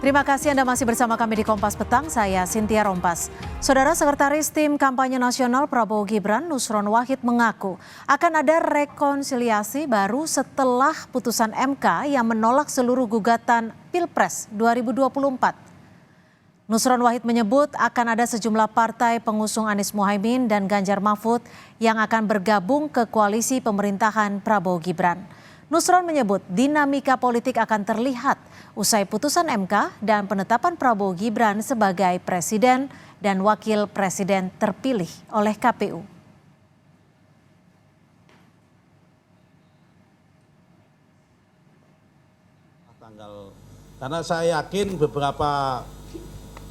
Terima kasih Anda masih bersama kami di Kompas Petang, saya Cynthia Rompas. Saudara Sekretaris Tim Kampanye Nasional Prabowo Gibran, Nusron Wahid mengaku akan ada rekonsiliasi baru setelah putusan MK yang menolak seluruh gugatan Pilpres 2024. Nusron Wahid menyebut akan ada sejumlah partai pengusung Anies Mohaimin dan Ganjar Mahfud yang akan bergabung ke koalisi pemerintahan Prabowo Gibran. Nusron menyebut dinamika politik akan terlihat usai putusan MK dan penetapan Prabowo Gibran sebagai presiden dan wakil presiden terpilih oleh KPU. Karena saya yakin beberapa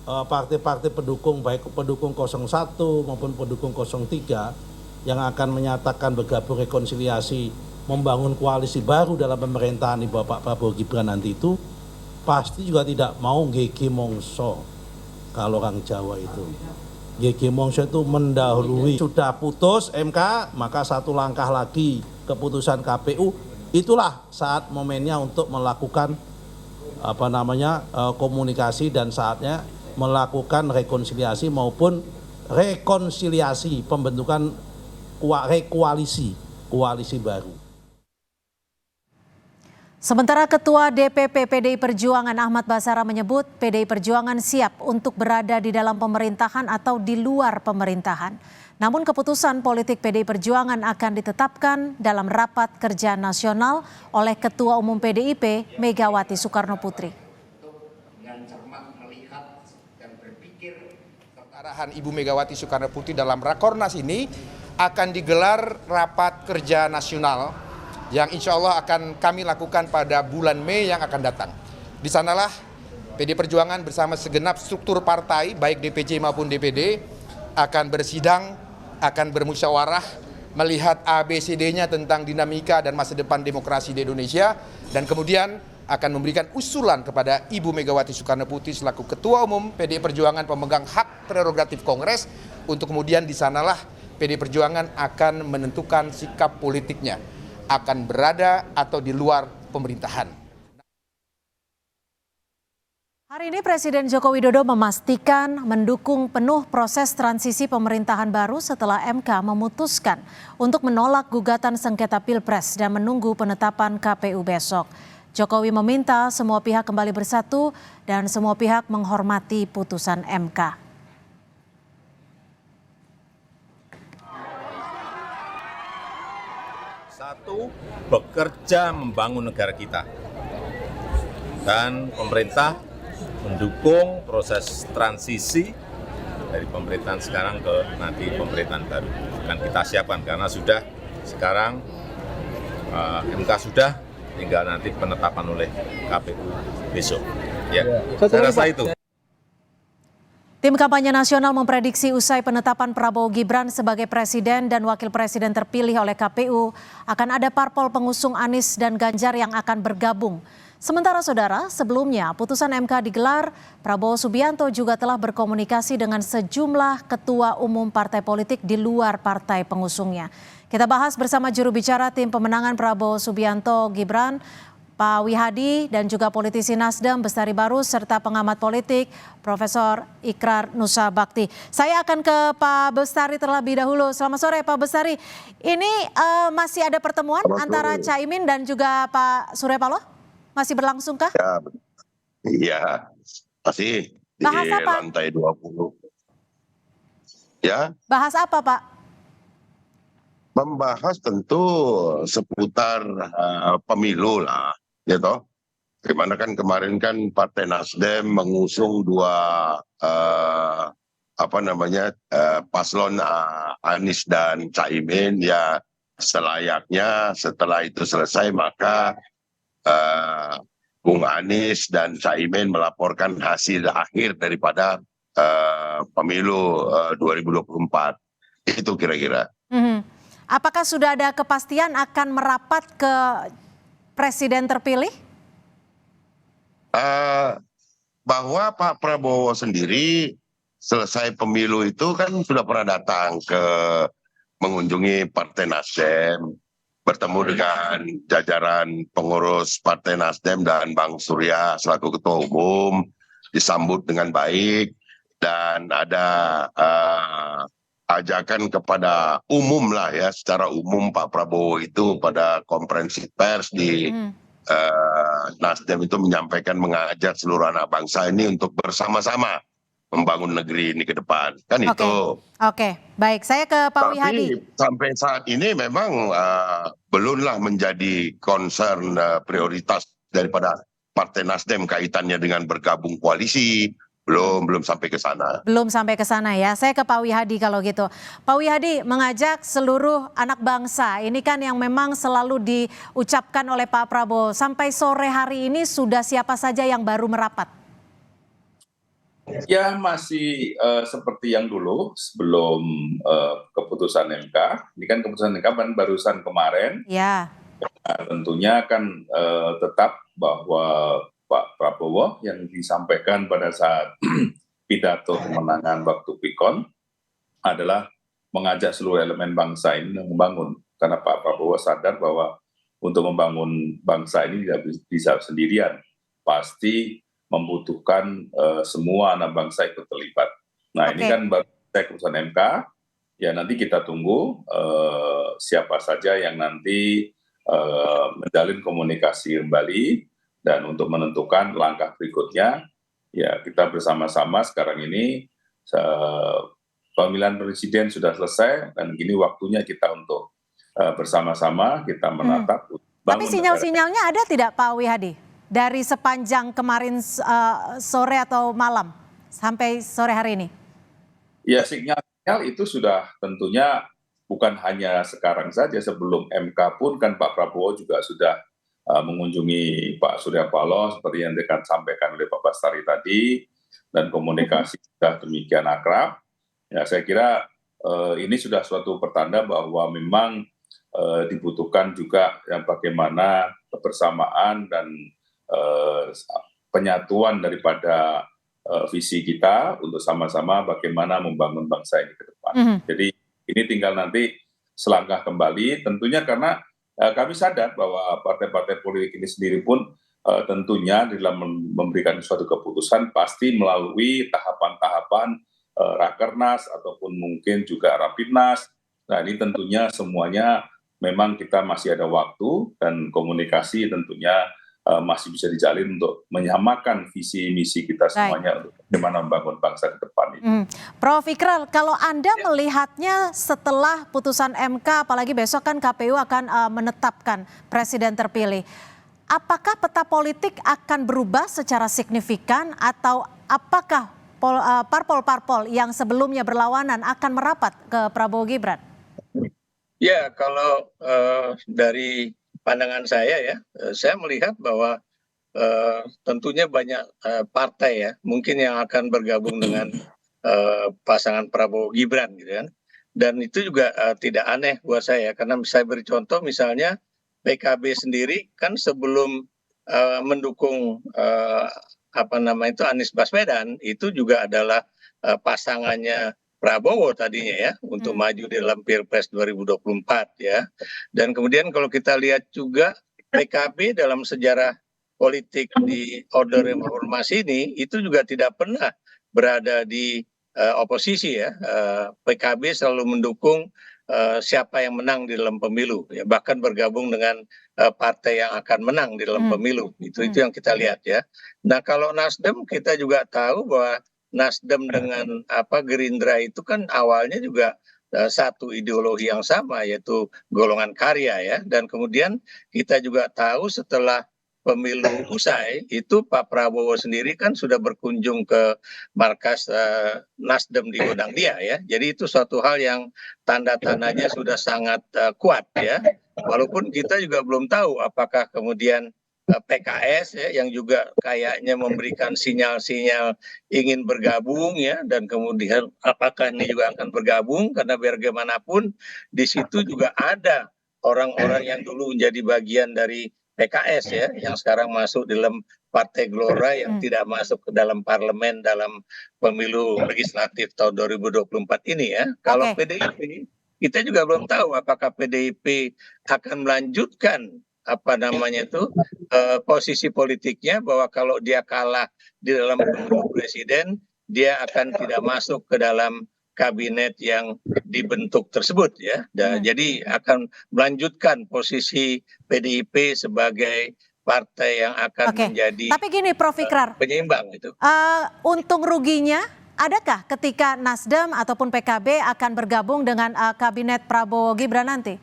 partai-partai pendukung, baik pendukung 01 maupun pendukung 03 yang akan menyatakan bergabung rekonsiliasi membangun koalisi baru dalam pemerintahan di Bapak Prabowo Gibran nanti itu pasti juga tidak mau gege mongso. Kalau orang Jawa itu gege mongso itu mendahului. Sudah putus MK, maka satu langkah lagi keputusan KPU. Itulah saat momennya untuk melakukan komunikasi dan saatnya melakukan rekonsiliasi maupun rekonsiliasi pembentukan koalisi baru. Sementara Ketua DPP PDI Perjuangan Ahmad Basara menyebut PDI Perjuangan siap untuk berada di dalam pemerintahan atau di luar pemerintahan. Namun keputusan politik PDI Perjuangan akan ditetapkan dalam rapat kerja nasional oleh Ketua Umum PDIP Megawati Soekarno Putri. Dengan cermat melihat dan berpikir arahan Ibu Megawati Soekarno Putri dalam Rakornas ini akan digelar rapat kerja nasional yang insya Allah akan kami lakukan pada bulan Mei yang akan datang. Di sanalah PDI Perjuangan bersama segenap struktur partai, baik DPC maupun DPD, akan bersidang, akan bermusyawarah, melihat ABCD-nya tentang dinamika dan masa depan demokrasi di Indonesia, dan kemudian akan memberikan usulan kepada Ibu Megawati Soekarno Putri selaku Ketua Umum PDI Perjuangan pemegang hak prerogatif Kongres, untuk kemudian di sanalah PDI Perjuangan akan menentukan sikap politiknya, akan berada atau di luar pemerintahan. Hari ini Presiden Joko Widodo memastikan mendukung penuh proses transisi pemerintahan baru setelah MK memutuskan untuk menolak gugatan sengketa Pilpres dan menunggu penetapan KPU besok. Jokowi meminta semua pihak kembali bersatu dan semua pihak menghormati putusan MK. Satu, bekerja membangun negara kita. Dan pemerintah mendukung proses transisi dari pemerintahan sekarang ke nanti pemerintahan baru. Akan kita siapkan karena sudah sekarang MK sudah, tinggal nanti penetapan oleh KPU besok. Ya, saya rasa itu. Tim Kampanye Nasional memprediksi usai penetapan Prabowo Gibran sebagai presiden dan wakil presiden terpilih oleh KPU, akan ada parpol pengusung Anies dan Ganjar yang akan bergabung. Sementara saudara, sebelumnya putusan MK digelar, Prabowo Subianto juga telah berkomunikasi dengan sejumlah ketua umum partai politik di luar partai pengusungnya. Kita bahas bersama juru bicara tim pemenangan Prabowo Subianto Gibran, Pak Wihadi, dan juga politisi Nasdem Bestari Barus serta pengamat politik Profesor Ikrar Nusa Bakti. Saya akan ke Pak Bestari terlebih dahulu. Selamat sore Pak Bestari. Ini masih ada pertemuan antara Caimin dan juga Pak Surya Paloh? Masih berlangsung kah? Iya, masih di lantai 20. Ya. Bahas apa Pak? Membahas tentu seputar pemilu lah. Gitu. Gimana kan kemarin kan Partai Nasdem mengusung dua paslon Anies dan Caimin, ya selayaknya setelah itu selesai maka Bung Anies dan Caimin melaporkan hasil akhir daripada pemilu 2024. Itu kira-kira. Apakah sudah ada kepastian akan merapat ke presiden terpilih? Bahwa Pak Prabowo sendiri selesai pemilu itu kan sudah pernah datang ke mengunjungi Partai Nasdem, bertemu dengan jajaran pengurus Partai Nasdem dan Bang Surya selaku Ketua Umum. disambut dengan baik dan ada ajakan kepada umum lah ya, secara umum Pak Prabowo itu pada konferensi pers di Nasdem itu menyampaikan, mengajak seluruh anak bangsa ini untuk bersama-sama membangun negeri ini ke depan. Kan Oke, itu. oke, baik. Saya ke Pak Wihadi. Tapi sampai saat ini memang belumlah menjadi concern prioritas daripada Partai Nasdem kaitannya dengan bergabung koalisi. Belum sampai ke sana. Belum sampai ke sana ya. Saya ke Pak Wihadi kalau gitu. Pak Wihadi mengajak seluruh anak bangsa. Ini kan yang memang selalu diucapkan oleh Pak Prabowo. Sampai sore hari ini sudah siapa saja yang baru merapat? Ya masih seperti yang dulu sebelum keputusan MK. Ini kan keputusan MK barusan kemarin. Ya. Nah, tentunya kan tetap bahwa Pak Prabowo yang disampaikan pada saat pidato kemenangan waktu PIKON adalah mengajak seluruh elemen bangsa ini membangun. Karena Pak Prabowo sadar bahwa untuk membangun bangsa ini tidak bisa sendirian. Pasti membutuhkan semua anak bangsa ikut terlibat. Nah, ini kan baru keputusan MK, ya nanti kita tunggu siapa saja yang nanti menjalin komunikasi kembali, dan untuk menentukan langkah berikutnya, ya kita bersama-sama sekarang ini pemilihan presiden sudah selesai, dan gini waktunya kita untuk bersama-sama kita menatap. Tapi sinyal-sinyalnya ada tidak Pak Wihadi? Dari sepanjang kemarin sore atau malam sampai sore hari ini? Ya, sinyal itu sudah tentunya bukan hanya sekarang saja, sebelum MK pun kan Pak Prabowo juga sudah mengunjungi Pak Surya Paloh seperti yang disampaikan oleh Pak Bastari tadi, dan komunikasi sudah demikian akrab. Ya, saya kira ini sudah suatu pertanda bahwa memang dibutuhkan juga yang bagaimana kebersamaan dan penyatuan daripada visi kita untuk sama-sama bagaimana membangun bangsa ini ke depan. Jadi ini tinggal nanti selangkah kembali, tentunya karena kami sadar bahwa partai-partai politik ini sendiri pun tentunya dalam memberikan suatu keputusan pasti melalui tahapan-tahapan Rakernas ataupun mungkin juga Rapimnas. Nah, ini tentunya semuanya memang kita masih ada waktu, dan komunikasi tentunya masih bisa dijalin untuk menyamakan visi misi kita semuanya untuk bagaimana membangun bangsa ke depan ini. Prof Ikral, kalau Anda melihatnya setelah putusan MK, apalagi besok kan KPU akan menetapkan presiden terpilih, apakah peta politik akan berubah secara signifikan, atau apakah parpol-parpol yang sebelumnya berlawanan akan merapat ke Prabowo Gibran? Ya, kalau dari pandangan saya ya, saya melihat bahwa tentunya banyak partai ya, mungkin yang akan bergabung dengan pasangan Prabowo Gibran gitu kan. Dan itu juga tidak aneh buat saya, karena saya beri contoh misalnya PKB sendiri kan sebelum mendukung Anies Baswedan, itu juga adalah pasangannya Prabowo tadinya ya, untuk maju di dalam Pilpres 2024 ya. Dan kemudian kalau kita lihat juga PKB dalam sejarah politik di Orde Reformasi ini, itu juga tidak pernah berada di oposisi ya. PKB selalu mendukung siapa yang menang di dalam pemilu, ya, bahkan bergabung dengan partai yang akan menang di dalam pemilu. Itu yang kita lihat ya. Nah, kalau Nasdem kita juga tahu bahwa Nasdem dengan Gerindra itu kan awalnya juga satu ideologi yang sama, yaitu golongan karya ya. Dan kemudian kita juga tahu setelah pemilu usai itu Pak Prabowo sendiri kan sudah berkunjung ke markas Nasdem di Godangdia ya. Jadi itu suatu hal yang tanda-tandanya sudah sangat kuat ya. Walaupun kita juga belum tahu apakah kemudian PKS ya, yang juga kayaknya memberikan sinyal-sinyal ingin bergabung ya, dan kemudian apakah ini juga akan bergabung, karena bagaimanapun di situ juga ada orang-orang yang dulu menjadi bagian dari PKS ya, yang sekarang masuk dalam Partai Gelora yang tidak masuk ke dalam parlemen dalam pemilu legislatif tahun 2024 ini ya. Kalau PDIP kita juga belum tahu apakah PDIP akan melanjutkan posisi politiknya bahwa kalau dia kalah di dalam pemilu presiden, dia akan tidak masuk ke dalam kabinet yang dibentuk tersebut ya. Jadi akan melanjutkan posisi PDIP sebagai partai yang akan Oke, menjadi tapi gini Prof. Ikrar, penyeimbang itu. untung ruginya adakah ketika Nasdem ataupun PKB akan bergabung dengan kabinet Prabowo Gibran nanti?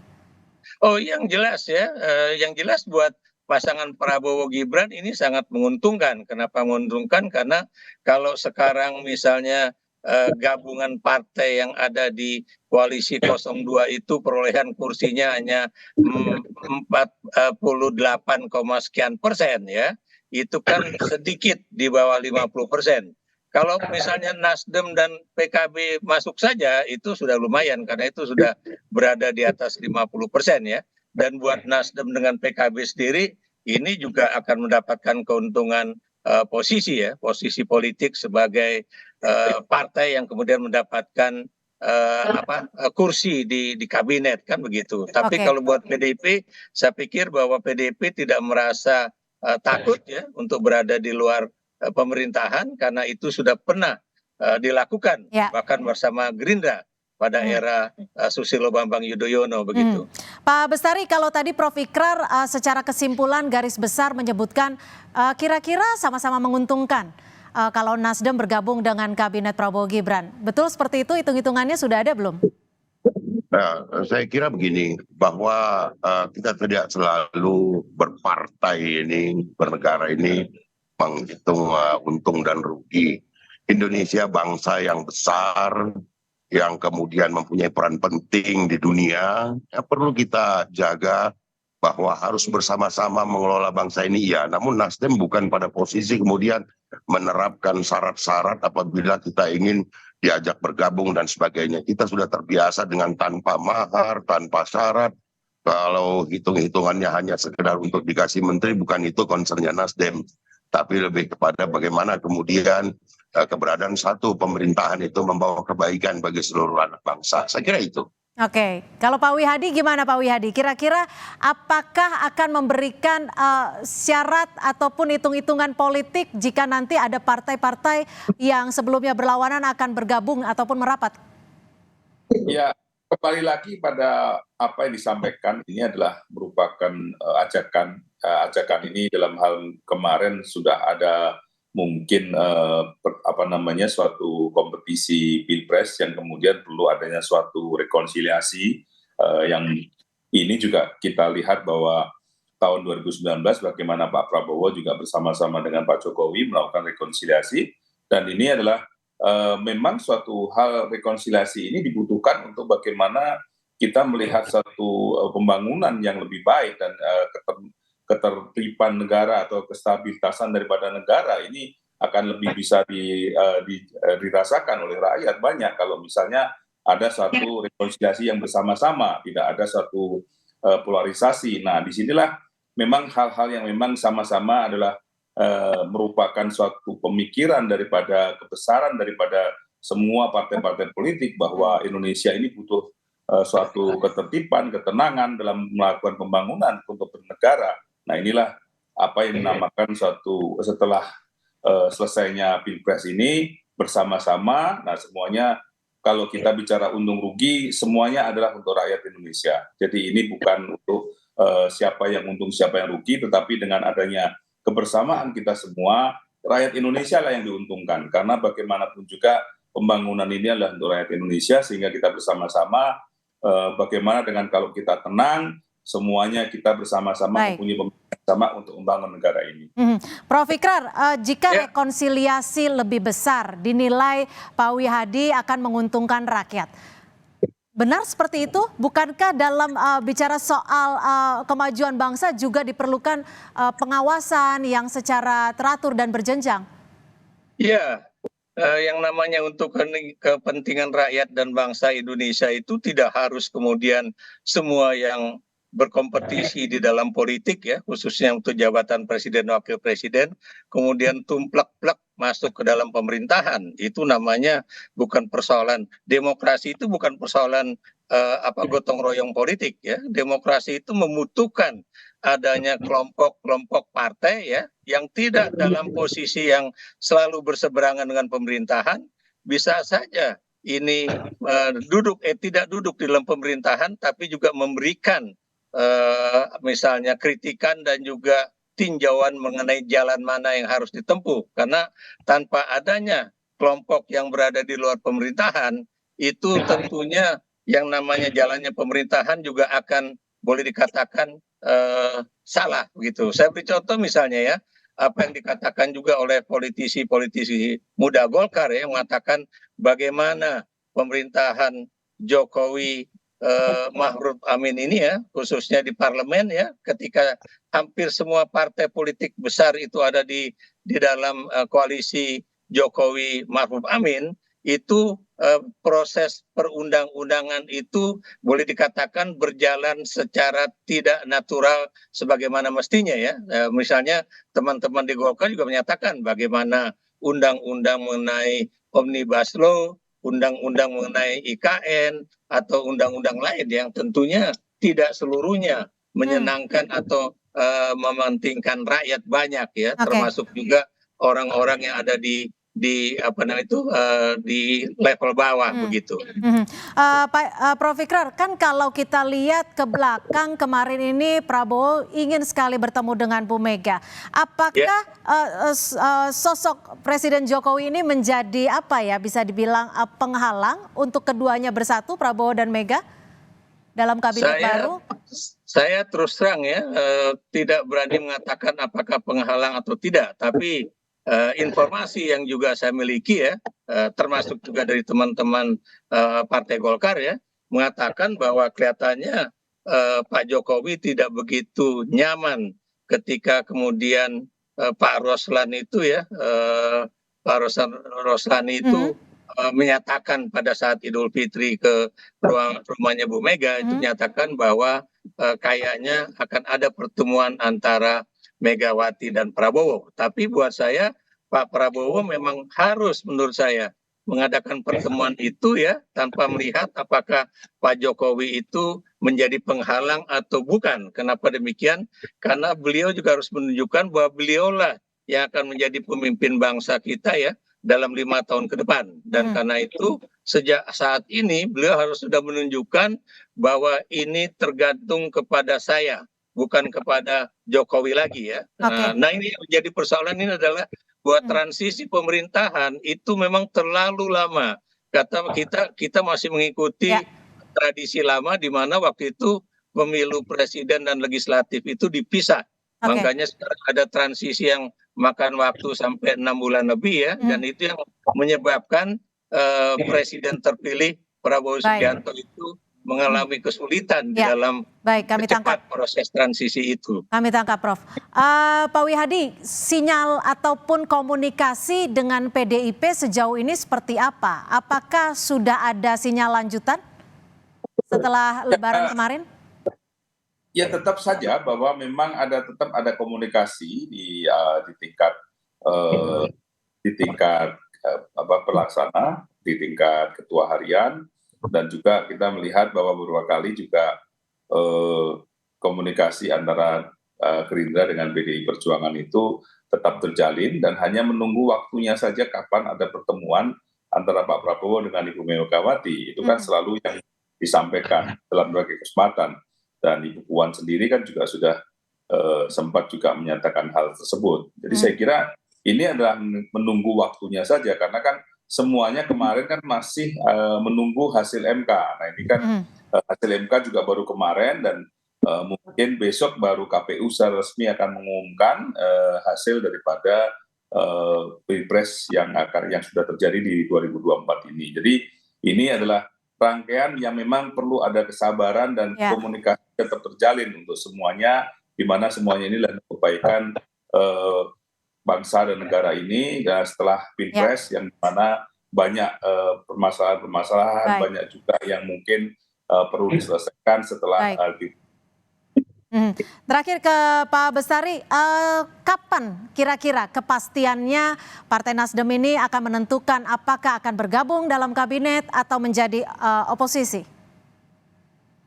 Oh, yang jelas ya, yang jelas buat pasangan Prabowo Gibran ini sangat menguntungkan. Kenapa menguntungkan? Karena kalau sekarang misalnya gabungan partai yang ada di koalisi 02 itu perolehan kursinya hanya 48, sekian persen ya, itu kan sedikit di bawah 50%. Kalau misalnya Nasdem dan PKB masuk saja itu sudah lumayan karena itu sudah berada di atas 50% ya. Dan buat Nasdem dengan PKB sendiri ini juga akan mendapatkan keuntungan posisi ya, posisi politik sebagai partai yang kemudian mendapatkan kursi di kabinet kan begitu. Tapi kalau buat PDIP, saya pikir bahwa PDIP tidak merasa takut ya untuk berada di luar pemerintahan karena itu sudah pernah dilakukan bahkan bersama Gerindra pada era Susilo Bambang Yudhoyono begitu. Pak Bestari, kalau tadi Prof. Ikrar secara kesimpulan garis besar menyebutkan kira-kira sama-sama menguntungkan kalau Nasdem bergabung dengan kabinet Prabowo Gibran. Betul seperti itu, hitung-hitungannya sudah ada belum? Nah, saya kira begini, bahwa kita tidak selalu berpartai ini, bernegara ini menghitung untung dan rugi. Indonesia bangsa yang besar, yang kemudian mempunyai peran penting di dunia, ya perlu kita jaga bahwa harus bersama-sama mengelola bangsa ini, ya. Namun Nasdem bukan pada posisi kemudian menerapkan syarat-syarat apabila kita ingin diajak bergabung dan sebagainya. Kita sudah terbiasa dengan tanpa mahar, tanpa syarat. Kalau hitung-hitungannya hanya sekedar untuk dikasih menteri, bukan itu concernnya Nasdem. Tapi lebih kepada bagaimana kemudian keberadaan satu pemerintahan itu membawa kebaikan bagi seluruh anak bangsa. Saya kira itu. Oke, kalau Pak Wihadi gimana Pak Wihadi? Kira-kira apakah akan memberikan syarat ataupun hitung-hitungan politik jika nanti ada partai-partai yang sebelumnya berlawanan akan bergabung ataupun merapat? Ya, kembali lagi pada apa yang disampaikan, ini adalah merupakan ajakan ini dalam hal kemarin sudah ada mungkin suatu kompetisi pilpres yang kemudian perlu adanya suatu rekonsiliasi yang ini juga kita lihat bahwa tahun 2019 bagaimana Pak Prabowo juga bersama-sama dengan Pak Jokowi melakukan rekonsiliasi, dan ini adalah memang suatu hal rekonsiliasi ini dibutuhkan untuk bagaimana kita melihat satu pembangunan yang lebih baik dan ketertiban negara atau kestabilitasan daripada negara ini akan lebih bisa dirasakan oleh rakyat banyak kalau misalnya ada satu rekonsiliasi yang bersama-sama, tidak ada satu polarisasi. Nah, disinilah memang hal-hal yang memang sama-sama adalah merupakan suatu pemikiran daripada kebesaran daripada semua partai-partai politik bahwa Indonesia ini butuh suatu ketertiban, ketenangan dalam melakukan pembangunan untuk bernegara. Nah, inilah apa yang dinamakan suatu setelah selesainya Pilpres ini bersama-sama. Nah, semuanya kalau kita bicara untung rugi, semuanya adalah untuk rakyat Indonesia. Jadi ini bukan untuk siapa yang untung, siapa yang rugi, tetapi dengan adanya kebersamaan kita semua, rakyat Indonesia lah yang diuntungkan. Karena bagaimanapun juga pembangunan ini adalah untuk rakyat Indonesia, sehingga kita bersama-sama bagaimana dengan kalau kita tenang, semuanya kita bersama-sama mempunyai pemikiran sama untuk membangun negara ini. Prof. Ikrar, jika rekonsiliasi lebih besar dinilai Pak Wihadi akan menguntungkan rakyat, benar seperti itu? Bukankah dalam bicara soal kemajuan bangsa juga diperlukan pengawasan yang secara teratur dan berjenjang? Iya, yang namanya untuk kepentingan rakyat dan bangsa Indonesia itu tidak harus kemudian semua yang berkompetisi di dalam politik ya, khususnya untuk jabatan presiden wakil presiden, kemudian tumplek-plek masuk ke dalam pemerintahan. Itu namanya bukan persoalan demokrasi, itu bukan persoalan gotong royong politik ya. Demokrasi itu membutuhkan adanya kelompok-kelompok partai ya yang tidak dalam posisi yang selalu berseberangan dengan pemerintahan, bisa saja ini tidak duduk di dalam pemerintahan tapi juga memberikan misalnya kritikan dan juga tinjauan mengenai jalan mana yang harus ditempuh, karena tanpa adanya kelompok yang berada di luar pemerintahan itu tentunya yang namanya jalannya pemerintahan juga akan boleh dikatakan salah begitu. Saya beri contoh misalnya ya, apa yang dikatakan juga oleh politisi-politisi muda Golkar ya, yang mengatakan bagaimana pemerintahan Jokowi Ma'ruf Amin ini ya, khususnya di parlemen ya, ketika hampir semua partai politik besar itu ada di dalam koalisi Jokowi Ma'ruf Amin, itu proses perundang-undangan itu boleh dikatakan berjalan secara tidak natural sebagaimana mestinya ya. Misalnya teman-teman di Golkar juga menyatakan bagaimana undang-undang mengenai Omnibus Law, undang-undang mengenai IKN, atau undang-undang lain yang tentunya tidak seluruhnya menyenangkan atau mementingkan rakyat banyak ya, termasuk juga orang-orang yang ada di apa namanya itu di level bawah begitu. Prof. Ikrar, kan kalau kita lihat ke belakang kemarin ini Prabowo ingin sekali bertemu dengan Bu Mega. Apakah sosok Presiden Jokowi ini menjadi apa ya, bisa dibilang penghalang untuk keduanya bersatu, Prabowo dan Mega dalam kabinet baru? Saya terus terang ya tidak berani mengatakan apakah penghalang atau tidak, tapi informasi yang juga saya miliki ya, termasuk juga dari teman-teman Partai Golkar ya, mengatakan bahwa kelihatannya Pak Jokowi tidak begitu nyaman ketika kemudian Pak Roslan itu ya, Pak Roslan itu menyatakan pada saat Idul Fitri ke rumahnya Bu Mega itu menyatakan bahwa kayaknya akan ada pertemuan antara Megawati dan Prabowo. Tapi buat saya Pak Prabowo memang harus menurut saya mengadakan pertemuan itu ya, tanpa melihat apakah Pak Jokowi itu menjadi penghalang atau bukan. Kenapa demikian? Karena beliau juga harus menunjukkan bahwa beliaulah yang akan menjadi pemimpin bangsa kita ya dalam 5 tahun ke depan. Dan karena itu sejak saat ini beliau harus sudah menunjukkan bahwa ini tergantung kepada saya, bukan kepada Jokowi lagi ya. Nah ini yang menjadi persoalan ini adalah buat transisi pemerintahan itu memang terlalu lama. Kita masih mengikuti tradisi lama di mana waktu itu pemilu presiden dan legislatif itu dipisah. Makanya sekarang ada transisi yang makan waktu sampai 6 bulan lebih ya, dan itu yang menyebabkan presiden terpilih Prabowo Subianto itu mengalami kesulitan di dalam cepat proses transisi itu. Kami tangkap, Prof. Pak Wihadi, sinyal ataupun komunikasi dengan PDIP sejauh ini seperti apa? Apakah sudah ada sinyal lanjutan setelah Lebaran kemarin? Ya tetap saja bahwa memang tetap ada komunikasi di tingkat pelaksana, di tingkat ketua harian. Dan juga kita melihat bahwa beberapa kali juga komunikasi antara Gerindra dengan PDI Perjuangan itu tetap terjalin dan hanya menunggu waktunya saja kapan ada pertemuan antara Pak Prabowo dengan Ibu Megawati. Itu kan selalu yang disampaikan dalam berbagai kesempatan. Dan Ibu Puan sendiri kan juga sudah sempat juga menyatakan hal tersebut. Jadi saya kira ini adalah menunggu waktunya saja, karena kan semuanya kemarin kan masih menunggu hasil MK. Nah ini kan hasil MK juga baru kemarin dan mungkin besok baru KPU secara resmi akan mengumumkan hasil daripada Pilpres yang sudah terjadi di 2024 ini. Jadi ini adalah rangkaian yang memang perlu ada kesabaran dan komunikasi tetap terjalin untuk semuanya, di mana semuanya ini adalah kebaikan bangsa dan negara ini. Dan setelah Pilpres yang mana banyak permasalahan-permasalahan, banyak juga yang mungkin perlu diselesaikan setelah Terakhir ke Pak Bestari, kapan kira-kira kepastiannya Partai Nasdem ini akan menentukan apakah akan bergabung dalam kabinet atau menjadi oposisi?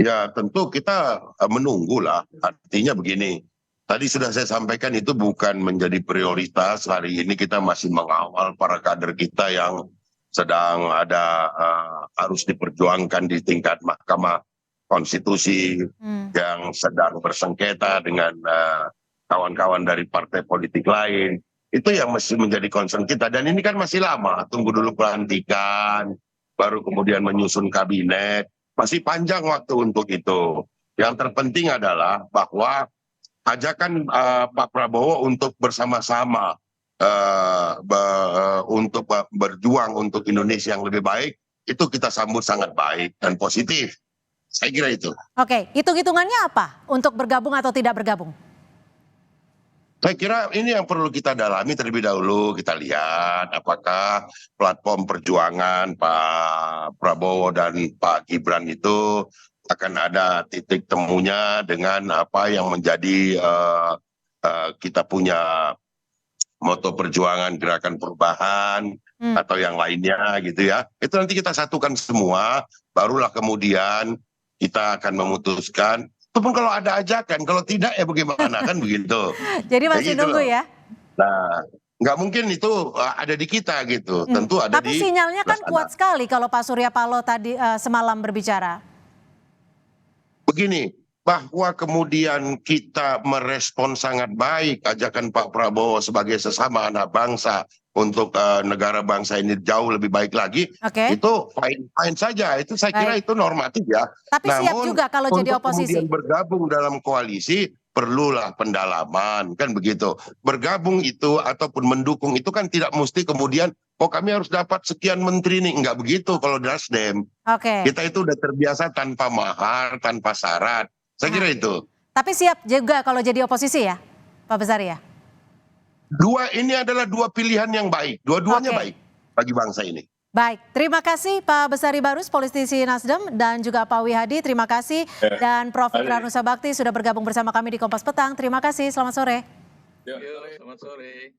Ya tentu kita menunggulah. Artinya begini, tadi sudah saya sampaikan itu bukan menjadi prioritas. Hari ini kita masih mengawal para kader kita yang sedang ada harus diperjuangkan di tingkat Mahkamah Konstitusi, yang sedang bersengketa dengan kawan-kawan dari partai politik lain. Itu yang mesti menjadi concern kita. Dan ini kan masih lama, tunggu dulu pelantikan, baru kemudian menyusun kabinet. Masih panjang waktu untuk itu. Yang terpenting adalah bahwa ajakan Pak Prabowo untuk bersama-sama untuk berjuang untuk Indonesia yang lebih baik, itu kita sambut sangat baik dan positif. Saya kira itu. Oke, hitung-hitungannya apa untuk bergabung atau tidak bergabung? Saya kira ini yang perlu kita dalami terlebih dahulu. Kita lihat apakah platform perjuangan Pak Prabowo dan Pak Gibran itu akan ada titik temunya dengan apa yang menjadi kita punya moto perjuangan gerakan perubahan atau yang lainnya gitu ya. Itu nanti kita satukan semua, barulah kemudian kita akan memutuskan. Itu pun kalau ada ajakan, kalau tidak ya bagaimana, kan begitu. Jadi masih gitu nunggu loh. ya? Nah, nggak mungkin itu ada di kita gitu. Tentu ada Tapi di sinyalnya kan sana. kuat sekali kalau Pak Surya Paloh tadi semalam berbicara. Begini, bahwa kemudian kita merespon sangat baik ajakan Pak Prabowo sebagai sesama anak bangsa untuk negara bangsa ini jauh lebih baik lagi, Oke. itu fine saja. Itu saya kira Baik. itu normatif ya. Tapi siap juga kalau jadi untuk oposisi. kemudian bergabung dalam koalisi perlulah pendalaman, kan begitu. Bergabung itu ataupun mendukung itu kan tidak mesti kemudian kami harus dapat sekian menteri nih, enggak begitu kalau Nasdem. Oke. Kita itu udah terbiasa tanpa mahar, tanpa syarat. Saya kira itu. Tapi siap juga kalau jadi oposisi ya, Pak Besari ya? Ini adalah dua pilihan yang baik. Dua-duanya Oke. baik bagi bangsa ini. Baik, terima kasih Pak Besari Barus, politisi Nasdem, dan juga Pak Wihadi, terima kasih. Dan Prof. Ikrar Nusa Bakti sudah bergabung bersama kami di Kompas Petang. Terima kasih, selamat sore. Yuk, selamat sore.